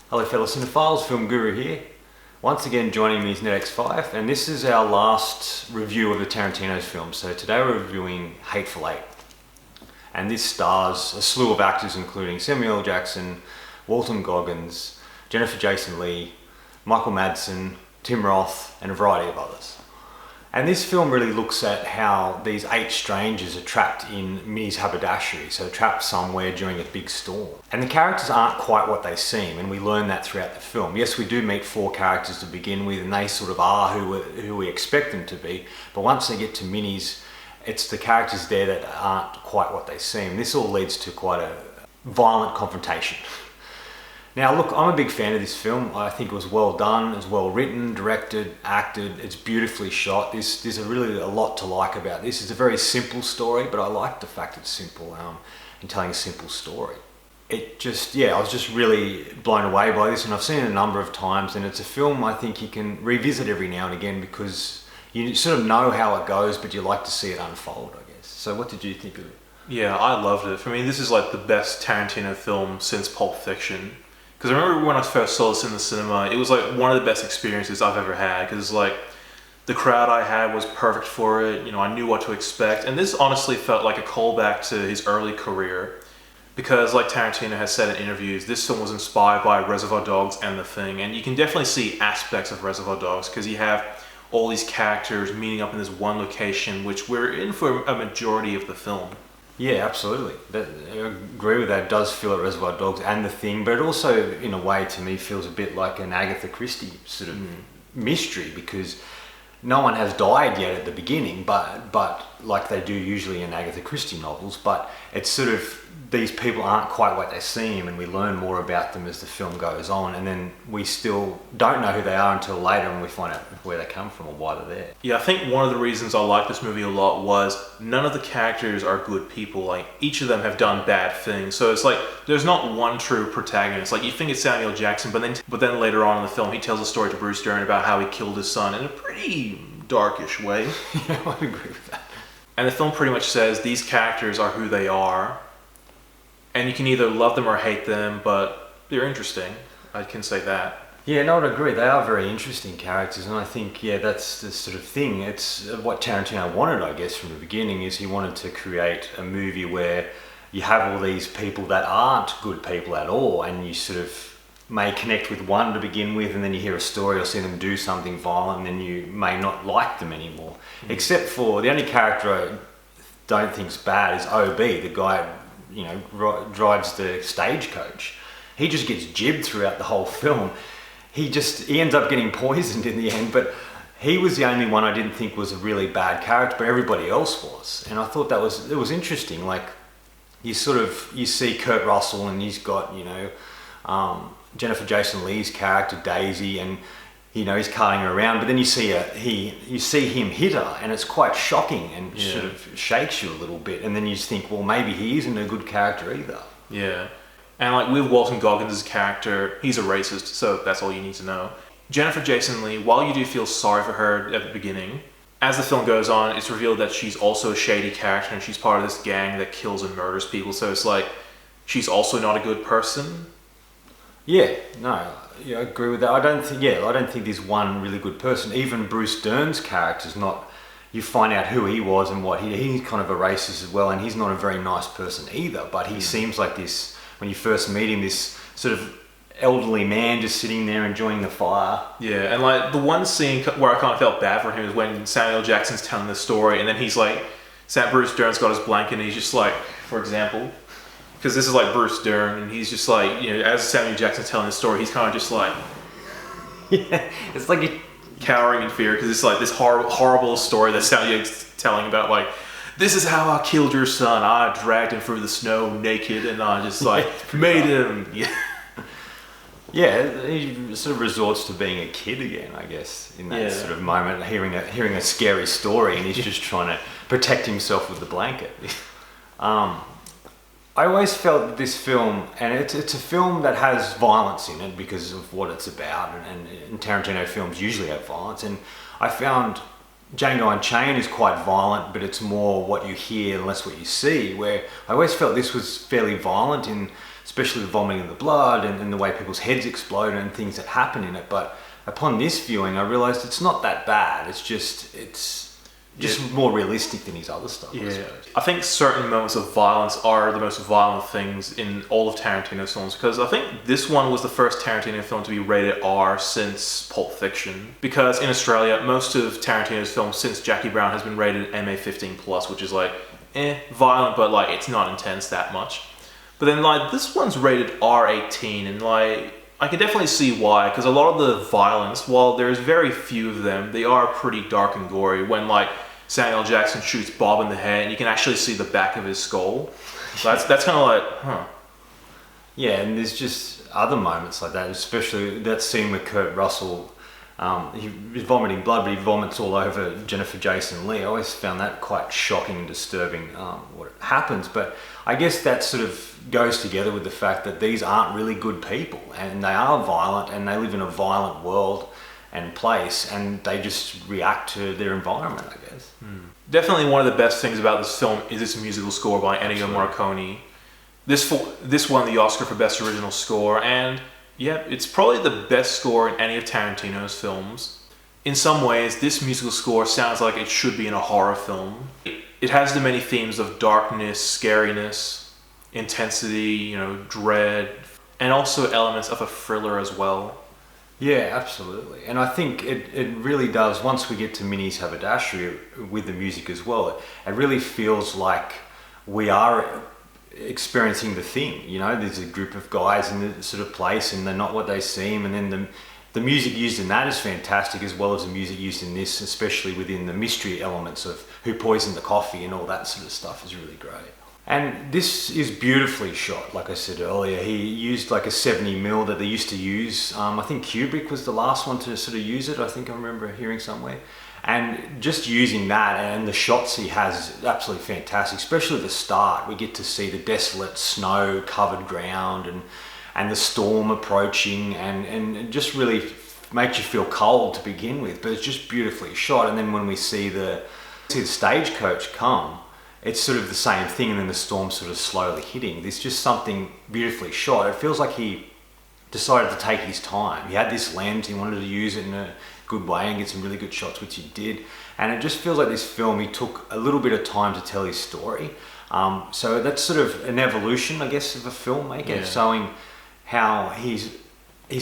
Hello fellow cinephiles, Film Guru here. Once again joining me is NETX5 and this is our last review of the Tarantino's film. So today we're reviewing Hateful Eight. And this stars a slew of actors including Samuel L. Jackson, Walton Goggins, Jennifer Jason Leigh, Michael Madsen, Tim Roth and a variety of others. And this film really looks at how these 8 strangers are trapped in Minnie's haberdashery, so trapped somewhere during a big storm. And the characters aren't quite what they seem, and we learn that throughout the film. Yes, we do meet 4 characters to begin with, and they sort of are who we expect them to be, but once they get to Minnie's, it's the characters there that aren't quite what they seem. This all leads to quite a violent confrontation. Now look, I'm a big fan of this film. I think it was well done, it was well written, directed, acted, it's beautifully shot. There's really a lot to like about this. It's a very simple story, but I like the fact it's simple in telling a simple story. I was just really blown away by this, and I've seen it a number of times, and it's a film I think you can revisit every now and again because you sort of know how it goes, but you like to see it unfold, I guess. So what did you think of it? Yeah, I loved it. For me, this is like the best Tarantino film since Pulp Fiction. Because I remember when I first saw this in the cinema, it was like one of the best experiences I've ever had. Because like the crowd I had was perfect for it. You know, I knew what to expect, and this honestly felt like a callback to his early career. Because like Tarantino has said in interviews, this film was inspired by Reservoir Dogs and The Thing, and you can definitely see aspects of Reservoir Dogs because you have all these characters meeting up in this one location, which we're in for a majority of the film. Yeah, absolutely. I agree with that. It does feel like Reservoir Dogs and The Thing, but it also, in a way, to me, feels a bit like an Agatha Christie sort of mystery because no one has died yet at the beginning, but like they do usually in Agatha Christie novels, but it's sort of these people aren't quite what they seem, and we learn more about them as the film goes on, and then we still don't know who they are until later when we find out where they come from or why they're there. Yeah, I think one of the reasons I like this movie a lot was none of the characters are good people. Like, each of them have done bad things, so it's like there's not one true protagonist. Like, you think it's Samuel Jackson, but then later on in the film he tells a story to Bruce Dern about how he killed his son in a pretty darkish way. Yeah, I agree with that. And the film pretty much says these characters are who they are, and you can either love them or hate them, but they're interesting. I can say that. Yeah, no, I'd agree. They are very interesting characters, and I think, yeah, that's the sort of thing. It's what Tarantino wanted, I guess, from the beginning, is he wanted to create a movie where you have all these people that aren't good people at all, and you sort of may connect with one to begin with, and then you hear a story or see them do something violent, and then you may not like them anymore. Except for the only character I don't think's bad is O.B., the guy, you know, drives the stagecoach. He just gets jibbed throughout the whole film. He ends up getting poisoned in the end, but he was the only one I didn't think was a really bad character, but everybody else was. And I thought it was interesting. Like, you see Kurt Russell, and he's got, you know, Jennifer Jason Leigh's character Daisy, and you know, he's carting her around, but then you see him hit her, and it's quite shocking and sort of shakes you a little bit, and then you just think, well, maybe he isn't a good character either. Yeah. And like with Walton Goggins' character, he's a racist, so that's all you need to know. Jennifer Jason Leigh, while you do feel sorry for her at the beginning, as the film goes on, it's revealed that she's also a shady character, and she's part of this gang that kills and murders people, so it's like, she's also not a good person. Yeah, no, yeah, I agree with that. I don't think there's one really good person. Even Bruce Dern's character's not. You find out who he was and what he's kind of a racist as well, and he's not a very nice person either. But he seems like this when you first meet him, this sort of elderly man just sitting there enjoying the fire. Yeah, and like the one scene where I kind of felt bad for him is when Samuel Jackson's telling the story, and then he's like, Bruce Dern's got his blanket, and he's just like, for example. Because this is like Bruce Dern, and he's just like, you know, as Samuel Jackson's telling the story, he's kind of just like, yeah, it's like cowering in fear because it's like this horrible story that Samuel's telling about, like, this is how I killed your son. I dragged him through the snow naked, and I just like made him. Yeah. Yeah, he sort of resorts to being a kid again, I guess, in that sort of moment, hearing a scary story, and he's just trying to protect himself with the blanket. I always felt that this film, and it's a film that has violence in it because of what it's about, and Tarantino films usually have violence, and I found Django Unchained is quite violent, but it's more what you hear and less what you see, where I always felt this was fairly violent in especially the vomiting of the blood and the way people's heads explode and things that happen in it. But upon this viewing, I realised it's not that bad. It's just more realistic than his other stuff. Yeah, I think certain moments of violence are the most violent things in all of Tarantino's films, because I think this one was the first Tarantino film to be rated R since Pulp Fiction. Because in Australia, most of Tarantino's films since Jackie Brown has been rated MA15+, which is like, violent, but like it's not intense that much. But then like this one's rated R18, and like I can definitely see why, because a lot of the violence, while there's very few of them, they are pretty dark and gory. When like Samuel Jackson shoots Bob in the head, and you can actually see the back of his skull. So that's kind of like, huh. Yeah, and there's just other moments like that, especially that scene with Kurt Russell. He's vomiting blood, but he vomits all over Jennifer Jason Leigh. I always found that quite shocking and disturbing what happens. But I guess that sort of goes together with the fact that these aren't really good people, and they are violent, and they live in a violent world and place, and they just react to their environment, I guess. Definitely one of the best things about this film is its musical score by Ennio Morricone. This won the Oscar for Best Original Score, and yeah, it's probably the best score in any of Tarantino's films. In some ways, this musical score sounds like it should be in a horror film. It has the many themes of darkness, scariness, intensity, dread, and also elements of a thriller as well. Yeah, absolutely. And I think it really does, once we get to Minnie's Haberdashery with the music as well, it really feels like we are experiencing the thing. There's a group of guys in this sort of place, and they're not what they seem, and then the music used in that is fantastic, as well as the music used in this, especially within the mystery elements of who poisoned the coffee and all that sort of stuff is really great. And this is beautifully shot, like I said earlier. He used like a 70mm that they used to use. I think Kubrick was the last one to sort of use it, I think I remember hearing somewhere. And just using that and the shots he has is absolutely fantastic, especially at the start. We get to see the desolate snow-covered ground and the storm approaching, and it just really makes you feel cold to begin with, but it's just beautifully shot. And then when we see the stagecoach come, it's sort of the same thing, and then the storm sort of slowly hitting. There's just something beautifully shot. It feels like he decided to take his time. He had this lens, he wanted to use it in a good way and get some really good shots, which he did. And it just feels like this film, he took a little bit of time to tell his story. So that's sort of an evolution, I guess, of a filmmaker, showing how he's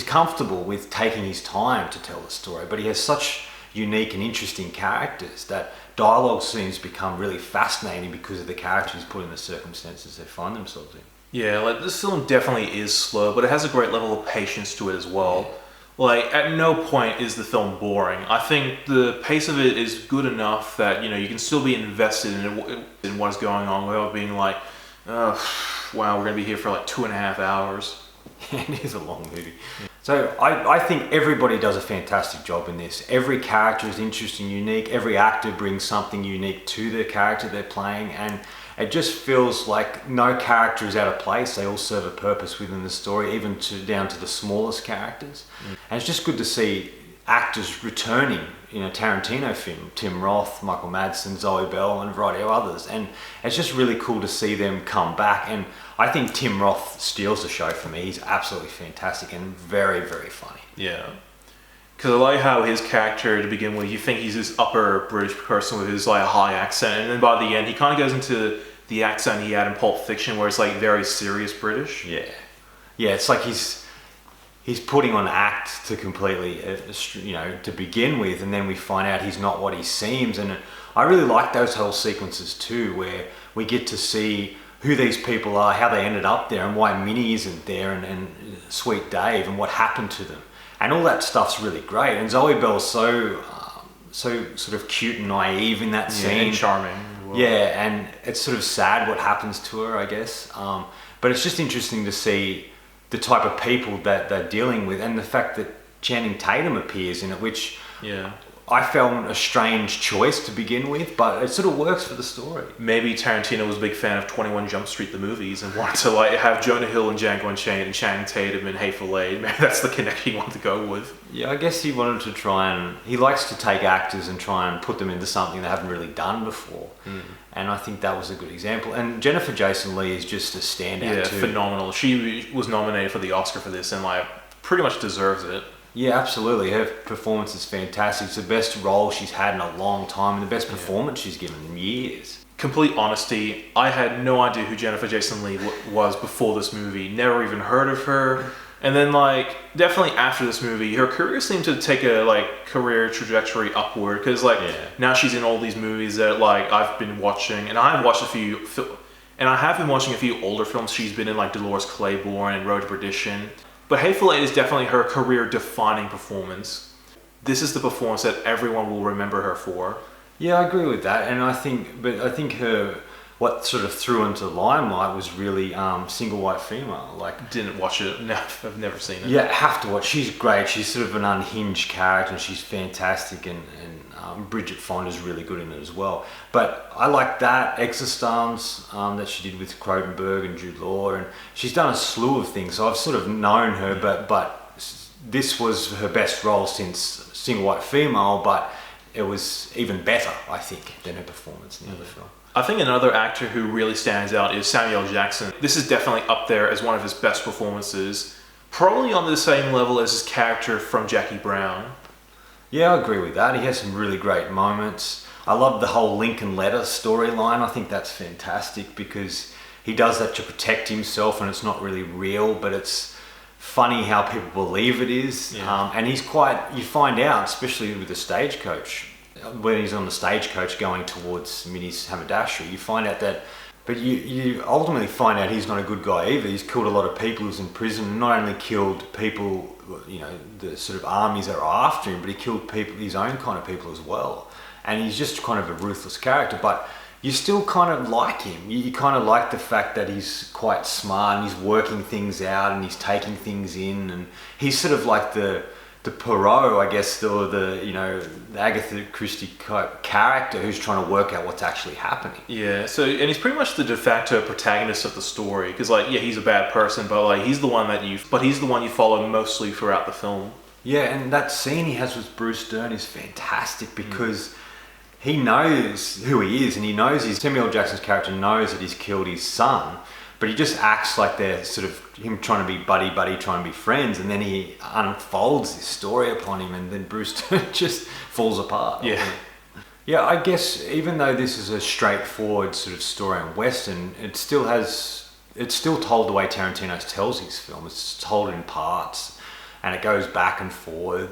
comfortable with taking his time to tell the story, but he has such unique and interesting characters that dialogue scenes become really fascinating because of the characters he's put in the circumstances they find themselves in. Yeah, like this film definitely is slow, but it has a great level of patience to it as well. Like, at no point is the film boring. I think the pace of it is good enough that, you can still be invested in what is going on without being like, wow, we're going to be here for like 2.5 hours. It is a long movie. So I think everybody does a fantastic job in this. Every character is interesting, unique. Every actor brings something unique to the character they're playing, and it just feels like no character is out of place. They all serve a purpose within the story, even down to the smallest characters. And it's just good to see actors returning in a Tarantino film. Tim Roth, Michael Madsen, Zoe Bell, and a variety of others. And it's just really cool to see them come back. And I think Tim Roth steals the show for me. He's absolutely fantastic and very, very funny. Yeah. Because I like how his character, to begin with, you think he's this upper British person with his like high accent, and then by the end he kind of goes into the accent he had in Pulp Fiction, where it's like very serious British. Yeah, it's like he's putting on act to completely, to begin with, and then we find out he's not what he seems. And I really like those whole sequences too, where we get to see who these people are, how they ended up there, and why Minnie isn't there, and Sweet Dave, and what happened to them. And all that stuff's really great. And Zoe Bell's so sort of cute and naive in that scene. And charming. Well. Yeah, and it's sort of sad what happens to her, I guess. But it's just interesting to see the type of people that they're dealing with, and the fact that Channing Tatum appears in it, which I found a strange choice to begin with, but it sort of works for the story. Maybe Tarantino was a big fan of 21 Jump Street, the movies, and wanted to like have Jonah Hill and Django Unchained and Channing Tatum in Hateful Eight. Maybe that's the connection he wanted to go with. Yeah, I guess he wanted to try and... He likes to take actors and try and put them into something they haven't really done before. And I think that was a good example. And Jennifer Jason Leigh is just a standout too. Phenomenal. She was nominated for the Oscar for this and like pretty much deserves it. Yeah, absolutely. Her performance is fantastic. It's the best role she's had in a long time and the best performance she's given in years. Complete honesty, I had no idea who Jennifer Jason Leigh was before this movie. Never even heard of her. And then like, definitely after this movie, her career seemed to take a like career trajectory upward. Because like, now she's in all these movies that like I've been watching. And I've watched a few... And I have been watching a few older films she's been in, like Dolores Claiborne and Road to Perdition. But Hateful Eight is definitely her career-defining performance. This is the performance that everyone will remember her for. Yeah, I agree with that, and I think her what sort of threw into the limelight was really Single White Female. Like, didn't watch it. No, I've never seen it. Yeah, have to watch. She's great. She's sort of an unhinged character, and she's fantastic. And Bridget Fonda's really good in it as well. But I like that Existence that she did with Cronenberg and Jude Law, and she's done a slew of things. So I've sort of known her, but this was her best role since Single White Female. But it was even better, I think, than her performance in the other film. I think another actor who really stands out is Samuel Jackson. This is definitely up there as one of his best performances. Probably on the same level as his character from Jackie Brown. Yeah, I agree with that. He has some really great moments. I love the whole Lincoln Letter storyline. I think that's fantastic because he does that to protect himself and it's not really real, but it's funny how people believe it is. Yeah. And he's quite, you find out, especially with the stagecoach, when he's on the stagecoach going towards Minnie's haberdashery, you find out that, but you ultimately find out he's not a good guy either. He's killed a lot of people, he's in prison, not only killed people, you know, the sort of armies that are after him, but he killed people, his own kind of people as well. And he's just kind of a ruthless character, but you still kind of like him. You kind of like the fact that he's quite smart and he's working things out and he's taking things in, and he's sort of like the Poirot, I guess, or the Agatha Christie character who's trying to work out what's actually happening. Yeah, so, and he's pretty much the de facto protagonist of the story, because like, yeah, he's a bad person, but like, he's the one you follow mostly throughout the film. Yeah, and that scene he has with Bruce Dern is fantastic because he knows who he is, and he knows Samuel Jackson's character knows that he's killed his son, but he just acts like they're sort of him trying to be buddy, trying to be friends, and then he unfolds this story upon him, and then Bruce just falls apart. Yeah. Yeah, I guess even though this is a straightforward sort of story on Western, it's still told the way Tarantino tells his film. It's told in parts, and it goes back and forward.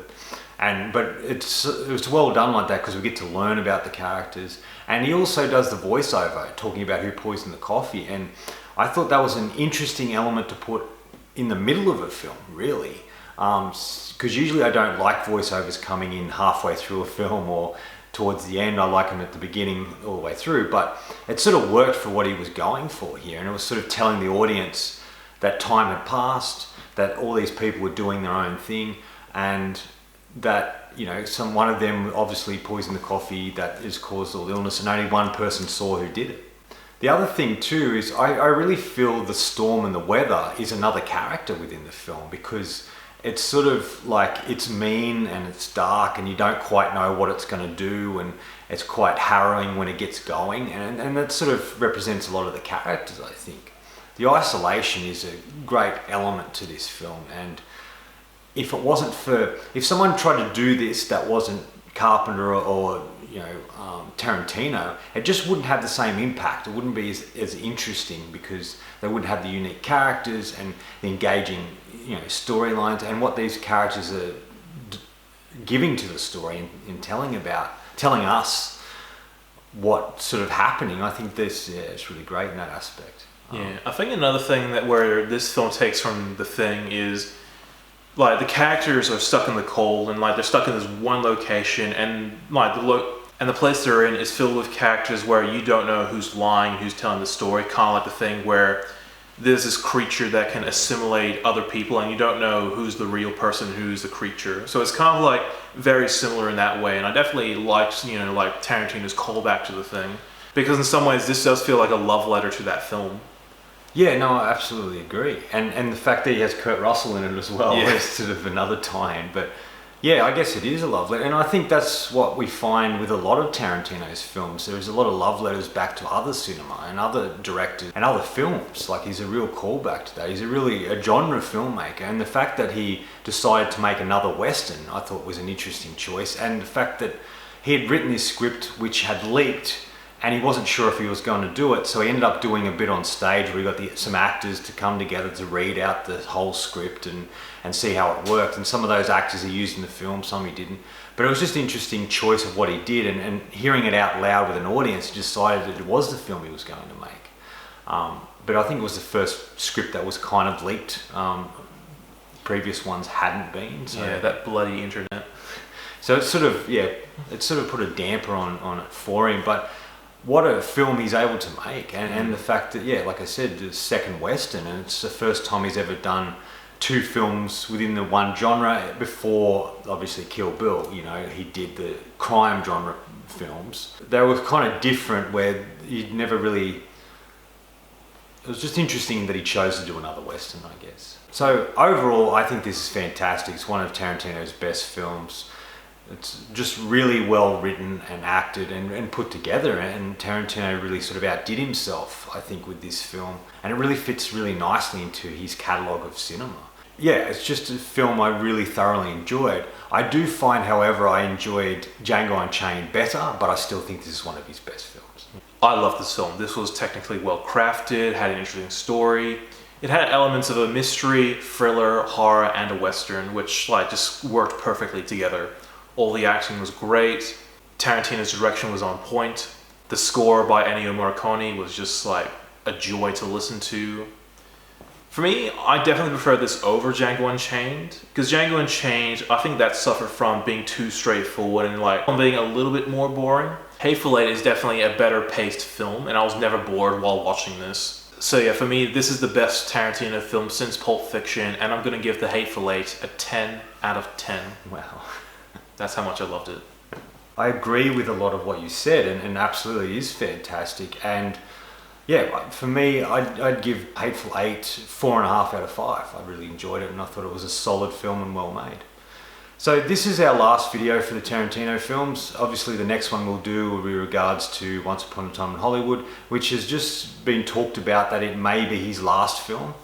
But it's well done like that because we get to learn about the characters. And he also does the voiceover, talking about who poisoned the coffee. And I thought that was an interesting element to put in the middle of a film, really. Because usually I don't like voiceovers coming in halfway through a film or towards the end. I like them at the beginning all the way through. But it sort of worked for what he was going for here. And it was sort of telling the audience that time had passed, that all these people were doing their own thing, and that, you know, one of them obviously poisoned the coffee that has caused all the illness, and only one person saw who did it. The other thing too is I really feel the storm and the weather is another character within the film, because it's sort of like it's mean and it's dark and you don't quite know what it's going to do, and it's quite harrowing when it gets going, and that sort of represents a lot of the characters, I think. The isolation is a great element to this film, and if someone tried to do this that wasn't Carpenter or Tarantino, it just wouldn't have the same impact. It wouldn't be as interesting because they wouldn't have the unique characters and the engaging storylines and what these characters are giving to the story and telling us what's sort of happening. I think it's really great in that aspect. Yeah, I think another thing where this film takes from The Thing is, like, the characters are stuck in the cold, and like they're stuck in this one location, and like the place they're in is filled with characters where you don't know who's lying, who's telling the story. Kind of like The Thing, where there's this creature that can assimilate other people, and you don't know who's the real person, who's the creature. So it's kind of like very similar in that way. And I definitely liked, like Tarantino's callback to the thing, because in some ways this does feel like a love letter to that film. Yeah, no, I absolutely agree. And the fact that he has Kurt Russell in it as well Yeah. is sort of another tie-in. But yeah, I guess it is a love letter. And I think that's what we find with a lot of Tarantino's films. There's a lot of love letters back to other cinema and other directors and other films. Like, he's a real callback to that. He's really a genre filmmaker. And the fact that he decided to make another Western, I thought was an interesting choice. And the fact that he had written this script which had leaked, and he wasn't sure if he was going to do it, so he ended up doing a bit on stage where he got some actors to come together to read out the whole script and see how it worked. And some of those actors he used in the film, some he didn't. But it was just an interesting choice of what he did, and hearing it out loud with an audience, he decided that it was the film he was going to make. But I think it was the first script that was kind of leaked. Previous ones hadn't been. So. Yeah, that bloody internet. So it sort of put a damper on it for him. But what a film he's able to make, and the fact that, like I said, the second Western, and it's the first time he's ever done two films within the one genre. Before, obviously, Kill Bill, he did the crime genre films. They were kind of different, where you'd never really... It was just interesting that he chose to do another Western, I guess. So overall, I think this is fantastic. It's one of Tarantino's best films. It's just really well written and acted and put together, and Tarantino really sort of outdid himself, I think, with this film, and it really fits really nicely into his catalogue of cinema. Yeah, it's just a film I really thoroughly enjoyed. I do find, however, I enjoyed Django Unchained better, but I still think this is one of his best films. I love this film. This was technically well crafted, had an interesting story. It had elements of a mystery, thriller, horror, and a Western, which just worked perfectly together. All the acting was great. Tarantino's direction was on point. The score by Ennio Morricone was just a joy to listen to. For me, I definitely prefer this over Django Unchained, because Django Unchained, I think that suffered from being too straightforward and being a little bit more boring. Hateful Eight is definitely a better paced film, and I was never bored while watching this. So yeah, for me, this is the best Tarantino film since Pulp Fiction, and I'm going to give The Hateful Eight a 10 out of 10. Wow. That's how much I loved it. I agree with a lot of what you said, and absolutely is fantastic. And yeah, for me, I'd give Hateful Eight 4.5 out of 5. I really enjoyed it, and I thought it was a solid film and well made. So this is our last video for the Tarantino films. Obviously the next one we'll do will be regards to Once Upon a Time in Hollywood, which has just been talked about that it may be his last film,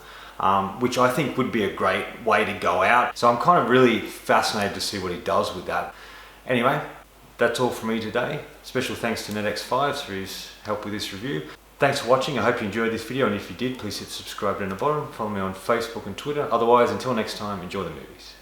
which I think would be a great way to go out. So I'm kind of really fascinated to see what he does with that. Anyway, that's all from me today. Special thanks to NETX5 for his help with this review. Thanks for watching. I hope you enjoyed this video, and if you did, please hit subscribe down the bottom. Follow me on Facebook and Twitter. Otherwise, until next time, enjoy the movies.